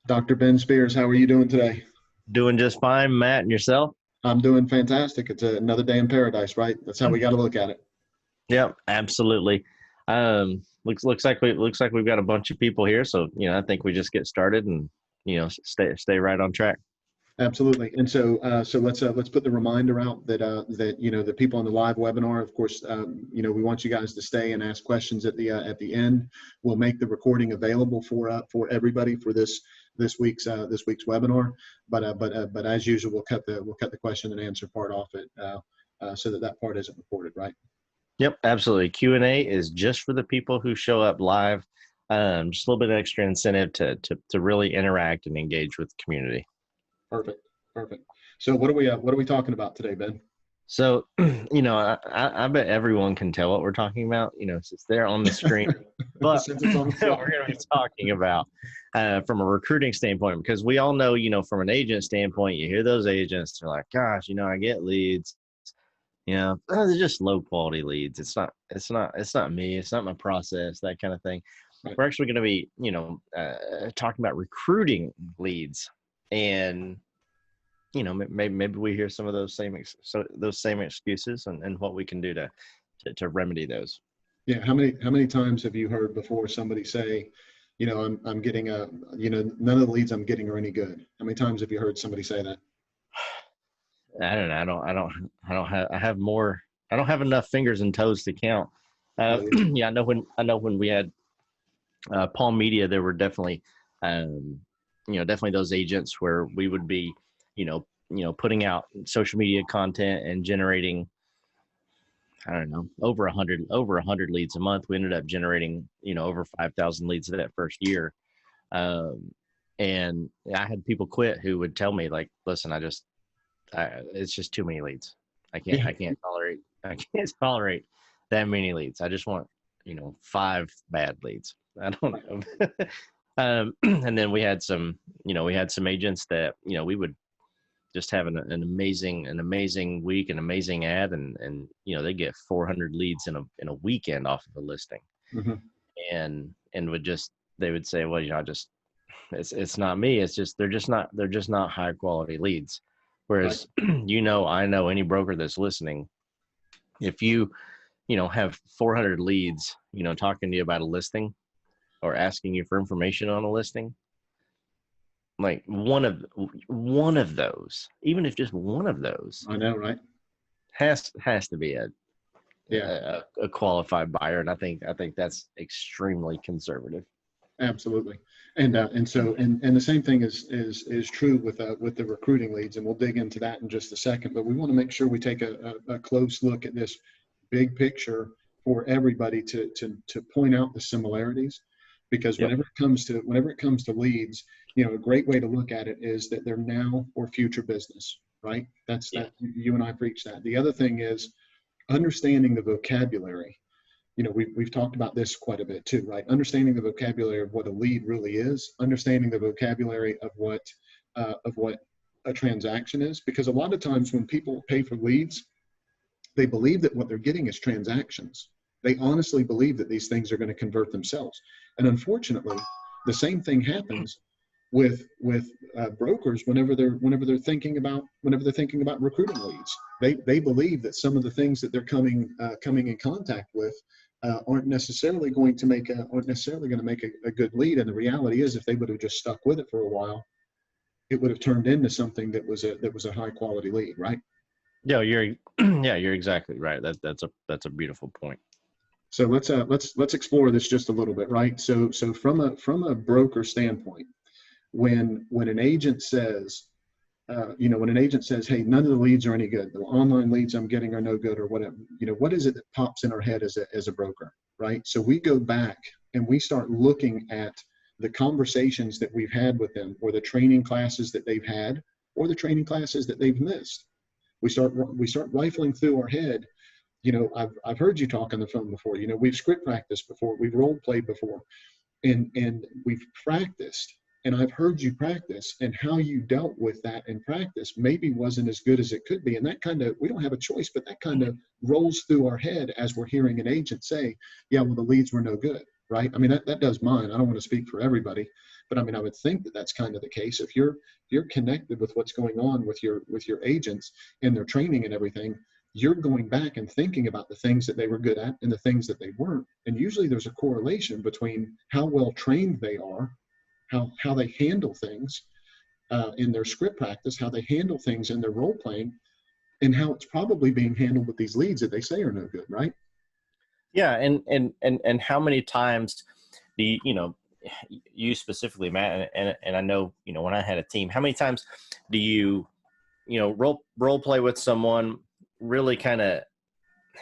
Dr. Ben Spears, how are you doing today? Doing just fine, Matt, and yourself? I'm doing fantastic. It's another day in paradise, right? That's how we got to look at it. Yep, absolutely. Looks like we've got a bunch of people here, so I think we just get started and stay right on track. Absolutely. And so let's put the reminder out that the people on the live webinar, of course, we want you guys to stay and ask questions at the end. We'll make the recording available for everybody for this week's webinar. But as usual, we'll cut the question and answer part off it so that part isn't recorded, right? Yep, absolutely. Q&A is just for the people who show up live. Just a little bit of extra incentive to really interact and engage with the community. Perfect. Perfect. So what are we talking about today, Ben? So, I bet everyone can tell what we're talking about, since they're on the screen. But Since it's on the we're slide. going to be talking about from a recruiting standpoint, because we all know, from an agent standpoint, you hear those agents, they're like, gosh, I get leads, they're just low quality leads. It's not me. It's not my process, that kind of thing. Right. We're actually going to be, talking about recruiting leads, and maybe we hear some of those same excuses and what we can do to remedy those. Yeah. How many times have you heard before somebody say, I'm getting none of the leads I'm getting are any good? How many times have you heard somebody say that? I don't know. I don't have enough fingers and toes to count. Oh yeah. Yeah, I know when we had Palm Media, there were definitely, definitely those agents where we would be, putting out social media content and generating, I don't know, over a hundred leads a month. We ended up generating, over 5,000 leads that first year. And I had people quit who would tell me like, listen, it's just too many leads. Yeah. I can't tolerate that many leads. I just want, 5 bad leads. I don't know. And then we had some agents that, we would just have an amazing week, an amazing ad, and they get 400 leads in a weekend off of a listing. Hmm. And they would say, well, it's not me. It's just they're just not high quality leads. Right. Whereas I know any broker that's listening, if you have 400 leads, talking to you about a listing or asking you for information on a listing, like one of those, even if just one of those I know, right? has to be Yeah. a qualified buyer, and I think that's extremely conservative. Absolutely. And the same thing is true with the recruiting leads, and we'll dig into that in just a second. But we want to make sure we take a close look at this big picture for everybody to point out the similarities, because Yep. whenever it comes to leads, a great way to look at it is that they're now or future business, right? That's Yeah. that you and I preach that. The other thing is understanding the vocabulary. We've talked about this quite a bit too, right? Understanding the vocabulary of what a lead really is, understanding the vocabulary of what a transaction is, because a lot of times when people pay for leads, they believe that what they're getting is transactions. They honestly believe that these things are going to convert themselves, and unfortunately, the same thing happens with brokers whenever they're thinking about recruiting leads. They believe that some of the things that they're coming in contact with aren't necessarily going to make a good lead. And the reality is, if they would have just stuck with it for a while, it would have turned into something that was a high quality lead, right? Yeah, you're exactly right. That's a beautiful point. So let's explore this just a little bit, right? So from a broker standpoint, when an agent says, hey, none of the leads are any good, the online leads I'm getting are no good, or whatever, what is it that pops in our head as a broker, right? So we go back and we start looking at the conversations that we've had with them, or the training classes that they've had, or the training classes that they've missed. We start rifling through our head. I've heard you talk on the phone before. We've script practiced before, we've role played before, and we've practiced, and I've heard you practice, and how you dealt with that in practice maybe wasn't as good as it could be. And that kind of, we don't have a choice, but that kind of rolls through our head as we're hearing an agent say, yeah, well, the leads were no good. right? I mean, that does mine. I don't want to speak for everybody, but I mean, I would think that that's kind of the case. If you're connected with what's going on with your agents and their training and everything, you're going back and thinking about the things that they were good at and the things that they weren't. And usually there's a correlation between how well trained they are, how they handle things in their script practice, how they handle things in their role playing, and how it's probably being handled with these leads that they say are no good, right? Yeah, and how many times do you specifically, Matt, and I know, when I had a team, how many times do you role play with someone, really kind of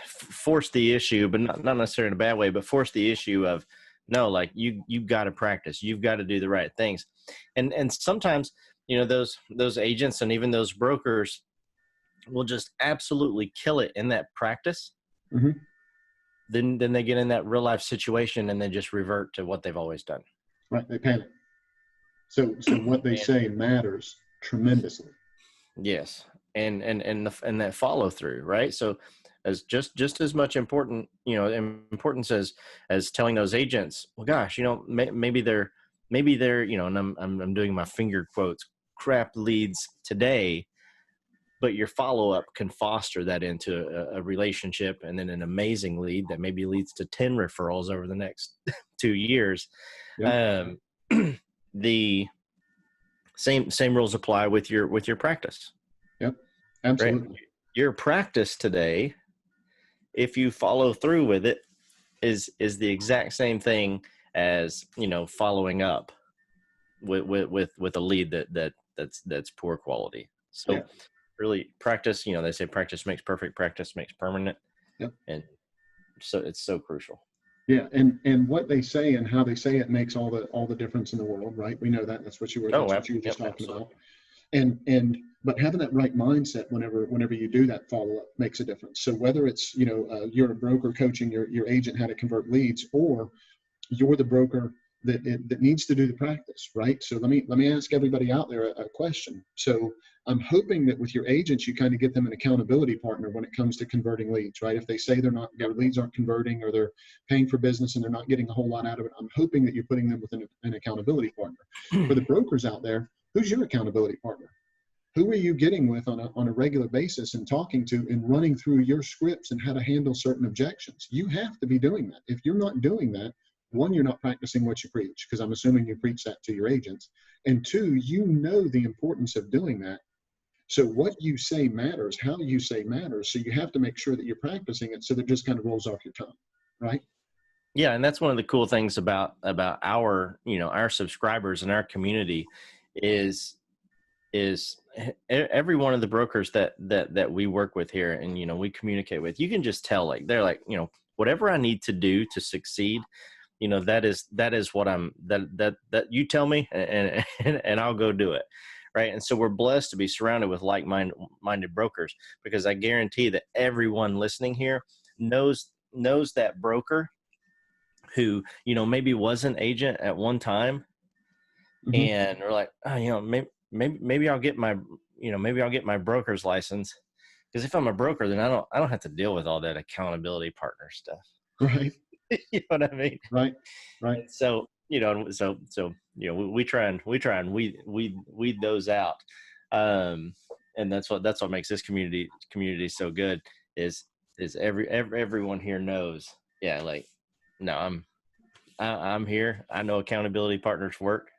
force the issue, but not necessarily in a bad way, but force the issue of, no, like, you've got to practice, you've got to do the right things. And sometimes, those agents and even those brokers will just absolutely kill it in that practice. Mm-hmm. Then they get in that real life situation and they just revert to what they've always done. Right. They panic. So what they say matters tremendously. Yes. And that follow through, right? So as just as much importance as telling those agents, well, gosh, maybe they're, and I'm doing my finger quotes, crap leads today, but your follow-up can foster that into a relationship, and then an amazing lead that maybe leads to 10 referrals over the next 2 years. Yep. The same rules apply with your practice. Yep, absolutely. Right? Your practice today, if you follow through with it, is the exact same thing as following up with a lead that's poor quality. So yeah. Really practice, they say practice makes perfect, practice makes permanent. Yep. And so it's so crucial. Yeah, and what they say and how they say it makes all the difference in the world, right? We know that. That's what you were just talking about. But having that right mindset whenever you do that follow up makes a difference. So whether it's you're a broker coaching your agent how to convert leads, or you're the broker that needs to do the practice, right? So let me ask everybody out there a question. So I'm hoping that with your agents, you kind of get them an accountability partner when it comes to converting leads, right? If they say their leads aren't converting, or they're paying for business and they're not getting a whole lot out of it, I'm hoping that you're putting them with an accountability partner. For the brokers out there, who's your accountability partner? Who are you getting with on a regular basis and talking to and running through your scripts and how to handle certain objections? You have to be doing that. If you're not doing that, one, you're not practicing what you preach, because I'm assuming you preach that to your agents. And two, the importance of doing that. So what you say matters, how you say matters. So you have to make sure that you're practicing it so that it just kind of rolls off your tongue, right? Yeah, and that's one of the cool things about our subscribers and our community is every one of the brokers that we work with here and we communicate with, you can just tell, like, they're like, whatever I need to do to succeed, that is what that you tell me, and I'll go do it. Right. And so we're blessed to be surrounded with like-minded brokers, because I guarantee that everyone listening here knows that broker who, maybe was an agent at one time. Mm-hmm. And we're like, oh, maybe I'll get my broker's license, because if I'm a broker, then I don't have to deal with all that accountability partner stuff. Right. You know what I mean? Right. So, we try and weed those out. And that's what makes this community so good is everyone here knows. Yeah. Like, no, I'm here. I know accountability partners work,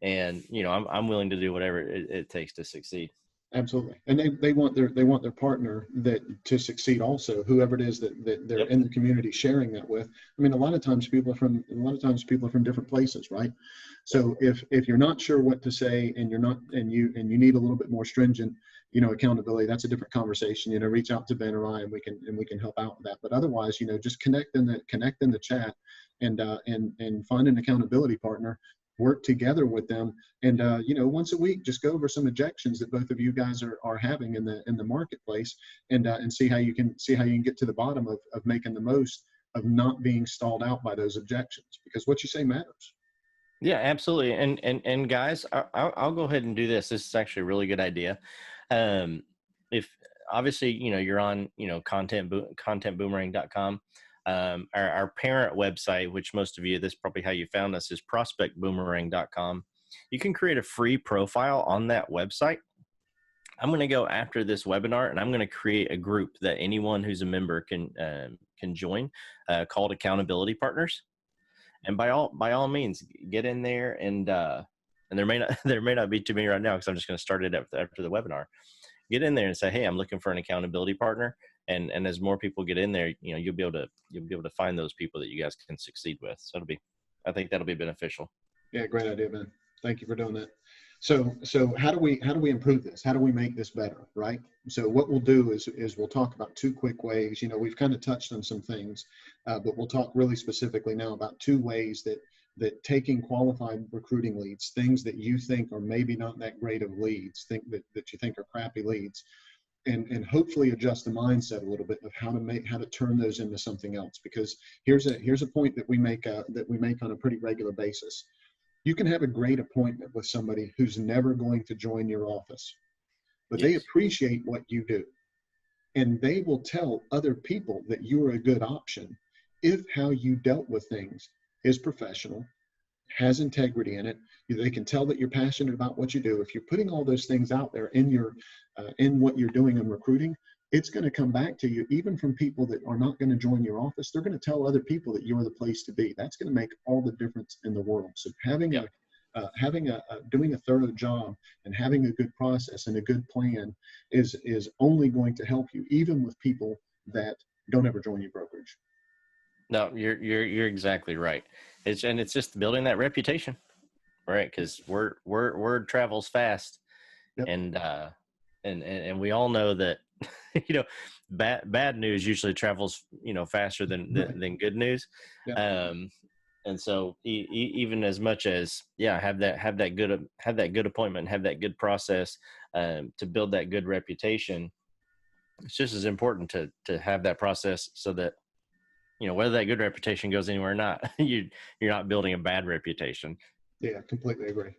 and, I'm willing to do whatever it takes to succeed. Absolutely. And they want their partner to succeed also, whoever it is that they're in the community sharing that with. I mean, a lot of times people are from different places, right? So if you're not sure what to say and you need a little bit more stringent, accountability, that's a different conversation. Reach out to Ben or I, and we can help out with that. But otherwise, just connect in the chat and find an accountability partner. Work together with them, and once a week, just go over some objections that both of you guys are having in the marketplace, and see how you can get to the bottom of making the most of not being stalled out by those objections, because what you say matters. Yeah, absolutely. And guys, I'll go ahead and do this. This is actually a really good idea. If obviously you're on contentboomerang.com. Our parent website, which most of you, this is probably how you found us, is prospectboomerang.com. You can create a free profile on that website. I'm going to go after this webinar, and I'm going to create a group that anyone who's a member can join, called Accountability Partners. And by all means, get in there, and there may not be too many right now, because I'm just going to start it after the webinar. Get in there and say, hey, I'm looking for an accountability partner. And as more people get in there, you'll be able to find those people that you guys can succeed with. So I think that'll be beneficial. Yeah, great idea, man. Thank you for doing that. So how do we improve this? How do we make this better, right? So what we'll do is we'll talk about two quick ways. We've kind of touched on some things, but we'll talk really specifically now about two ways that taking qualified recruiting leads, things that you think are maybe not that great of leads, that you think are crappy leads, and hopefully adjust the mindset a little bit of how to turn those into something else. Because here's a point that we make on a pretty regular basis. You can have a great appointment with somebody who's never going to join your office, but They appreciate what you do. And they will tell other people that you are a good option if how you dealt with things is professional, has integrity in it. They can tell that you're passionate about what you do. If you're putting all those things out there in what you're doing in recruiting, it's going to come back to you, even from people that are not going to join your office. They're going to tell other people that you're the place to be. That's going to make all the difference in the world. So doing a thorough job and having a good process and a good plan is only going to help you, even with people that don't ever join your brokerage. No, you're exactly right. It's just building that reputation, right? Because word travels fast. Yep. And we all know that bad news usually travels faster than good news. Yeah. And so even as much as have that good appointment, have that good process to build that good reputation, it's just as important to have that process so that whether that good reputation goes anywhere or not, you're not building a bad reputation. Yeah, completely agree.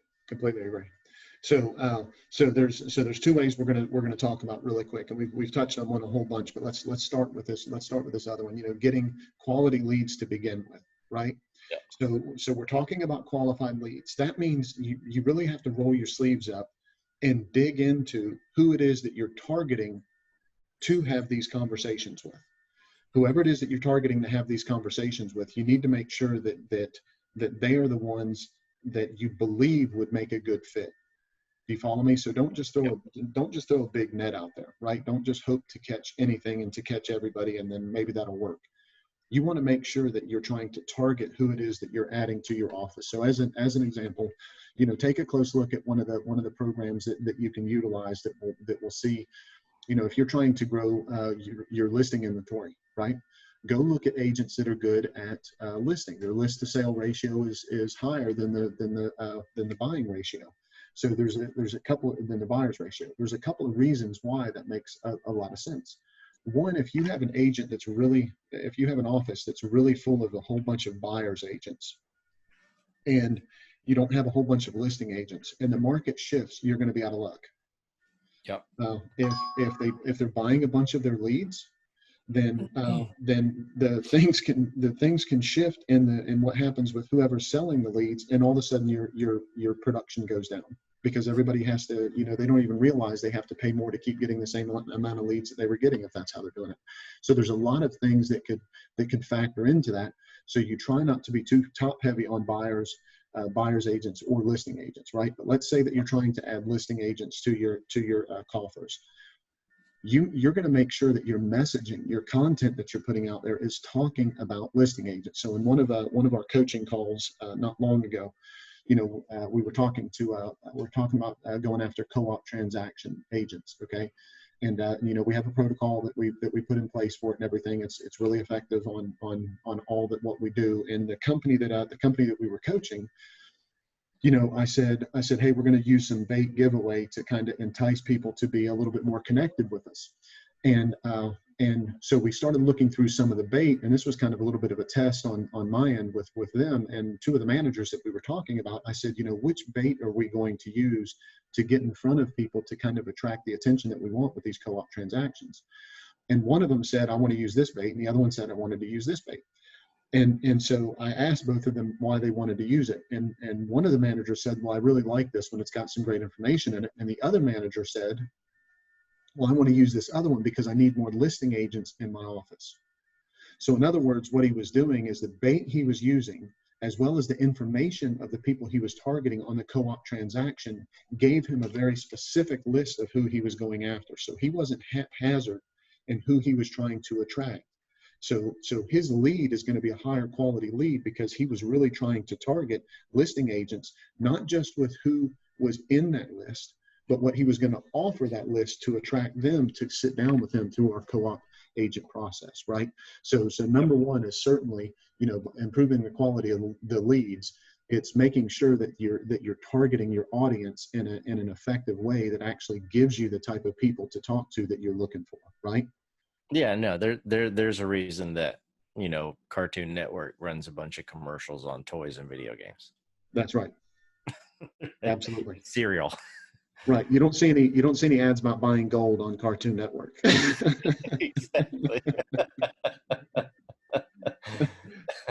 So there's two ways we're gonna talk about really quick, and we've touched on one a whole bunch, but let's start with this. Let's start with this other one. Getting quality leads to begin with, right? Yeah. So we're talking about qualified leads. That means you really have to roll your sleeves up and dig into who it is that you're targeting to have these conversations with. Whoever it is that you're targeting to have these conversations with, you need to make sure that they are the ones that you believe would make a good fit. Do you follow me? So don't just throw a big net out there, right? Don't just hope to catch anything and to catch everybody, and then maybe that'll work. You want to make sure that you're trying to target who it is that you're adding to your office. So as an example, take a close look at one of the programs that you can utilize that will see, if you're trying to grow your listing inventory, right? Go look at agents that are good at listing. Their list to sale ratio is higher than the buying ratio. So there's a couple than the buyer's ratio. There's a couple of reasons why that makes a lot of sense. One, if you have an office that's really full of a whole bunch of buyer's agents, and you don't have a whole bunch of listing agents, and the market shifts, you're going to be out of luck. Yep. If they're buying a bunch of their leads, then the things can shift in what happens with whoever's selling the leads, and all of a sudden your production goes down, because everybody has to, they don't even realize they have to pay more to keep getting the same amount of leads that they were getting, if that's how they're doing it. So there's a lot of things that could factor into that. So you try not to be too top heavy on buyers agents or listing agents, right? But let's say that you're trying to add listing agents to your coffers. You're going to make sure that your messaging, your content that you're putting out there is talking about listing agents. So in one of our coaching calls not long ago, we were talking about going after co-op transaction agents. Okay. And we have a protocol that we put in place for it and everything. It's really effective on all that what we do. And the company that we were coaching, I said, hey, we're going to use some bait giveaway to kind of entice people to be a little bit more connected with us. And so we started looking through some of the bait, and this was kind of a little bit of a test on my end with them and two of the managers that we were talking about. I said, which bait are we going to use to get in front of people to kind of attract the attention that we want with these co-op transactions? And one of them said, I want to use this bait. And the other one said, I wanted to use this bait. And so I asked both of them why they wanted to use it. And one of the managers said, well, I really like this one. It's got some great information in it. And the other manager said, well, I want to use this other one because I need more listing agents in my office. So in other words, what he was doing is the bait he was using, as well as the information of the people he was targeting on the co-op transaction, gave him a very specific list of who he was going after. So he wasn't haphazard in who he was trying to attract. So his lead is going to be a higher quality lead because he was really trying to target listing agents, not just with who was in that list, but what he was going to offer that list to attract them to sit down with him through our co-op agent process, right? So number one is certainly, improving the quality of the leads. It's making sure that you're targeting your audience in an effective way that actually gives you the type of people to talk to that you're looking for, right? Yeah, no, there's a reason that, Cartoon Network runs a bunch of commercials on toys and video games. That's right. Absolutely. Cereal. Right. You don't see any ads about buying gold on Cartoon Network. Exactly.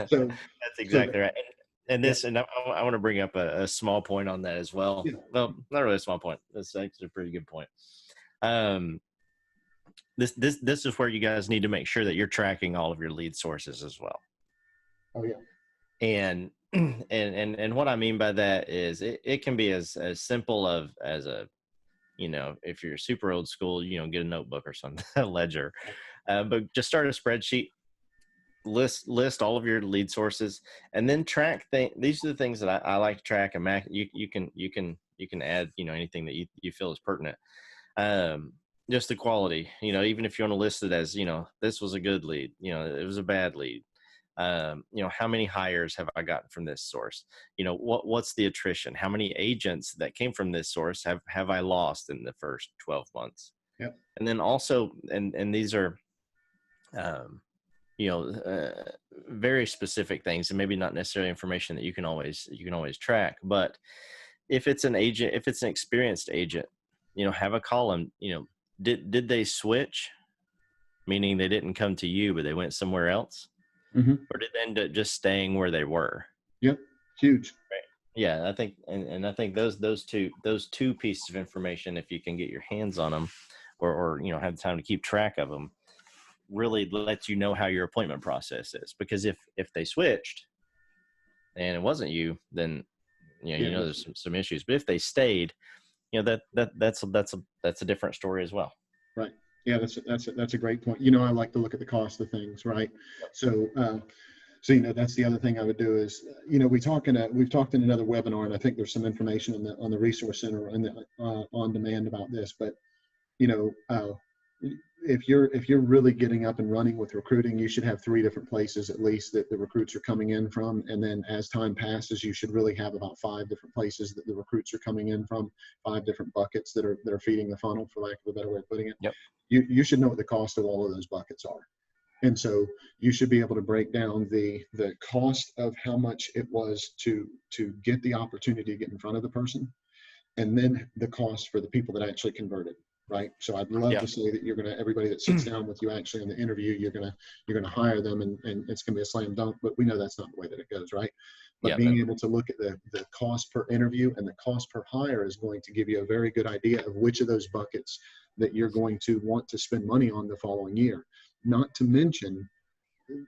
So that's exactly right. And this, and I want to bring up a small point on that as well. Yeah. Well, not really a small point. That's actually a pretty good point. This is where you guys need to make sure that you're tracking all of your lead sources as well. Oh yeah. And what I mean by that is it can be as simple as a, if you're super old school, get a notebook or something, a ledger, but just start a spreadsheet, list all of your lead sources, and then track these are the things that I like to track. And Mac, you can add, anything that you feel is pertinent. Just the quality, even if you want to list it as, this was a good lead, it was a bad lead. How many hires have I gotten from this source? What's the attrition? How many agents that came from this source have I lost in the first 12 months? Yep. And then also, and these are, very specific things, and maybe not necessarily information that you can always track. But if it's an experienced agent, have a column, did they switch? Meaning they didn't come to you, but they went somewhere else? Mm-hmm. Or did they end up just staying where they were? Yep. Huge. Right. Yeah, I think, and I think those two pieces of information, if you can get your hands on them, or have the time to keep track of them, really lets you know how your appointment process is. Because if they switched and it wasn't you, then there's some issues. But if they stayed, that's a different story as well. Right. Yeah, that's a great point. I like to look at the cost of things, right? So that's the other thing I would do is, we've talked in another webinar, and I think there's some information on the resource center and the on demand about this. But if you're really getting up and running with recruiting, you should have 3 different places at least that the recruits are coming in from. And then as time passes, you should really have about 5 different places that the recruits are coming in from, 5 different buckets that are feeding the funnel, for lack of a better way of putting it. Yep. You should know what the cost of all of those buckets are. And so you should be able to break down the cost of how much it was to get the opportunity to get in front of the person, and then the cost for the people that actually converted. Right. So I'd love to say that everybody that sits down with you actually in the interview, you're going to hire them and it's going to be a slam dunk, but we know that's not the way that it goes. Right. But being able to look at the cost per interview and the cost per hire is going to give you a very good idea of which of those buckets that you're going to want to spend money on the following year. Not to mention,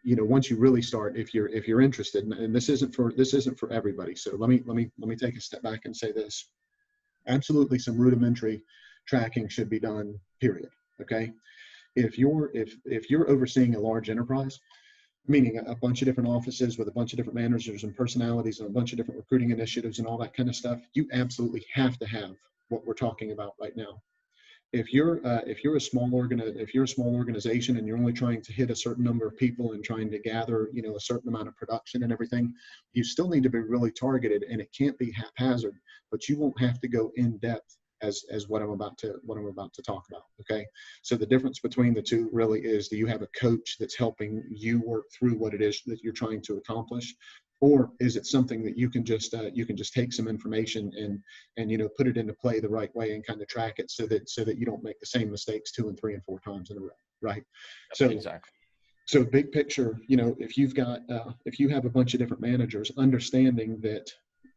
once you really start, if you're interested, and this isn't for everybody. So let me take a step back and say this. Absolutely, some rudimentary tracking should be done, period. Okay. If you're overseeing a large enterprise, meaning a bunch of different offices with a bunch of different managers and personalities and a bunch of different recruiting initiatives and all that kind of stuff, you absolutely have to have what we're talking about right now. If you're a small organization and you're only trying to hit a certain number of people and trying to gather, a certain amount of production and everything, you still need to be really targeted, and it can't be haphazard, but you won't have to go in depth as what I'm about to talk about. Okay. So the difference between the two really is, do you have a coach that's helping you work through what it is that you're trying to accomplish? Or is it something that you can just take some information and put it into play the right way and kind of track it so that you don't make the same mistakes 2 and 3 and 4 times in a row? right? So Exactly. so big picture, if you've got if you have a bunch of different managers, understanding that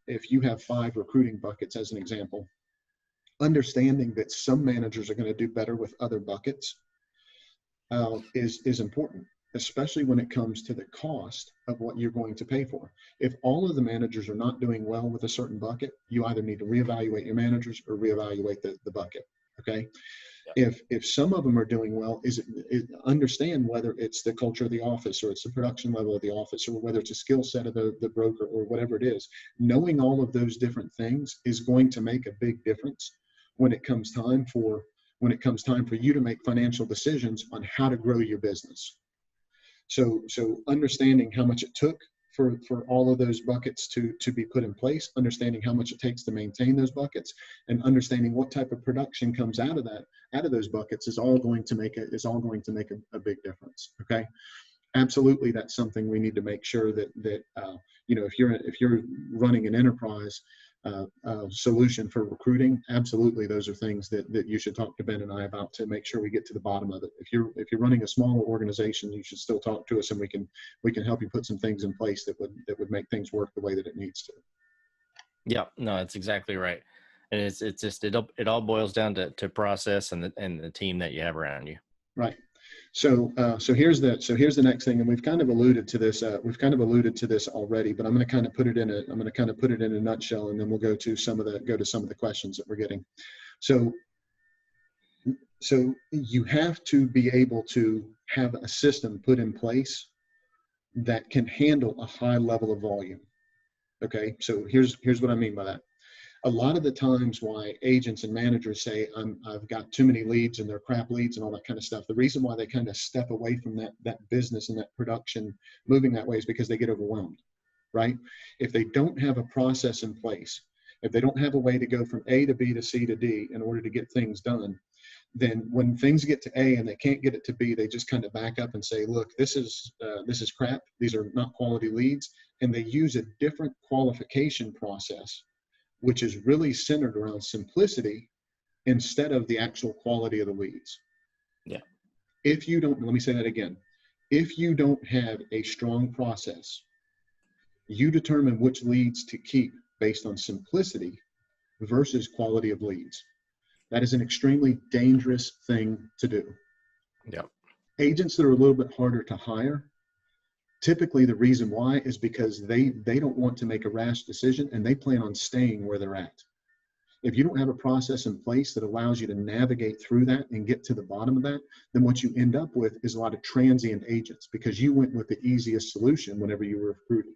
if you have 5 recruiting buckets as an example, understanding that some managers are going to do better with other buckets is important, especially when it comes to the cost of what you're going to pay for. If all of the managers are not doing well with a certain bucket, you either need to reevaluate your managers or reevaluate the bucket. Okay. Yep. If some of them are doing well, understand whether it's the culture of the office or it's the production level of the office or whether it's a skill set of the broker or whatever it is. Knowing all of those different things is going to make a big difference when it comes time for you to make financial decisions on how to grow your business. So understanding how much it took for all of those buckets to be put in place, understanding how much it takes to maintain those buckets, and understanding what type of production comes out of those buckets is all going to make a big difference. Okay. Absolutely, that's something we need to make sure that if you're running an enterprise solution for recruiting, absolutely those are things that you should talk to Ben and I about to make sure we get to the bottom of it. If you're running a smaller organization, you should still talk to us, and we can help you put some things in place that would make things work the way that it needs to. Yeah, no, that's exactly right. And it's just it all boils down to process and the team that you have around you. Right. So here's the next thing, and we've kind of alluded to this. We've kind of alluded to this already, but I'm going to kind of put it in a nutshell, and then we'll go to some of the questions that we're getting. So you have to be able to have a system put in place that can handle a high level of volume. Okay. So here's what I mean by that. A lot of the times why agents and managers say I've got too many leads and they're crap leads and all that kind of stuff, the reason why they kind of step away from that business and that production moving that way is because they get overwhelmed, right? If they don't have a process in place, if they don't have a way to go from A to B to C to D in order to get things done, then when things get to A and they can't get it to B, they just kind of back up and say, look, this is crap. These are not quality leads. And they use a different qualification process, which is really centered around simplicity instead of the actual quality of the leads. Yeah. Let me say that again. If you don't have a strong process, you determine which leads to keep based on simplicity versus quality of leads. That is an extremely dangerous thing to do. Yeah. Agents that are a little bit harder to hire, typically the reason why is because they don't want to make a rash decision and they plan on staying where they're at. If you don't have a process in place that allows you to navigate through that and get to the bottom of that, then what you end up with is a lot of transient agents because you went with the easiest solution whenever you were recruiting.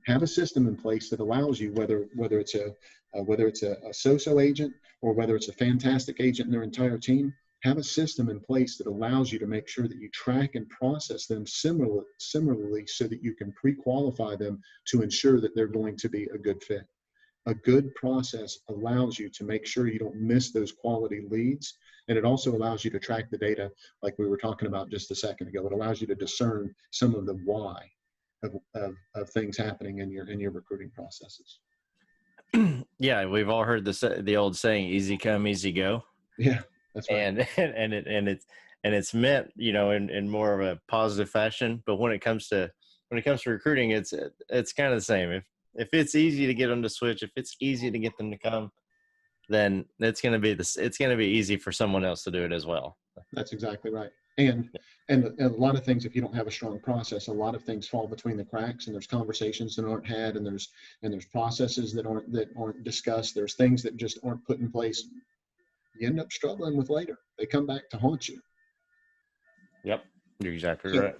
Have a system in place that allows you, whether it's a so-so agent or whether it's a fantastic agent and their entire team, have a system in place that allows you to make sure that you track and process them similarly so that you can pre-qualify them to ensure that they're going to be a good fit. A good process allows you to make sure you don't miss those quality leads. And it also allows you to track the data like we were talking about just a second ago. It allows you to discern some of the why of things happening in your recruiting processes. Yeah, we've all heard the old saying, easy come, easy go. Yeah, that's right. And it's meant, in more of a positive fashion. But when it comes to recruiting, it's kind of the same. If it's easy to get them to switch, if it's easy to get them to come, then it's going to be easy for someone else to do it as well. That's exactly right. And a lot of things, if you don't have a strong process, a lot of things fall between the cracks, and there's conversations that aren't had, and there's processes that aren't discussed. There's things that just aren't put in place. You end up struggling with later. They come back to haunt you. Yep, you're exactly right.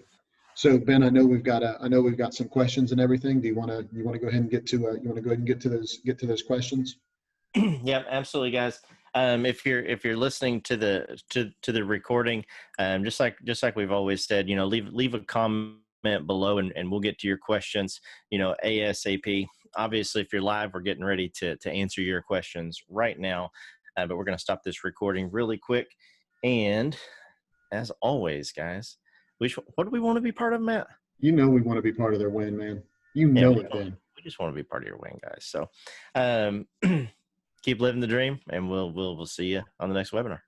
So Ben, I know we've got some questions and everything. Do you want to go ahead and get to those questions? Yeah, absolutely, guys. If you're listening to the recording, just like we've always said, leave a comment below and we'll get to your questions, ASAP. Obviously, if you're live, we're getting ready to answer your questions right now, but we're going to stop this recording really quick. And as always, guys, what do we want to be part of, Matt? We want to be part of their win, man. It, Ben. We just want to be part of your win, guys. So, keep living the dream, and we'll see you on the next webinar.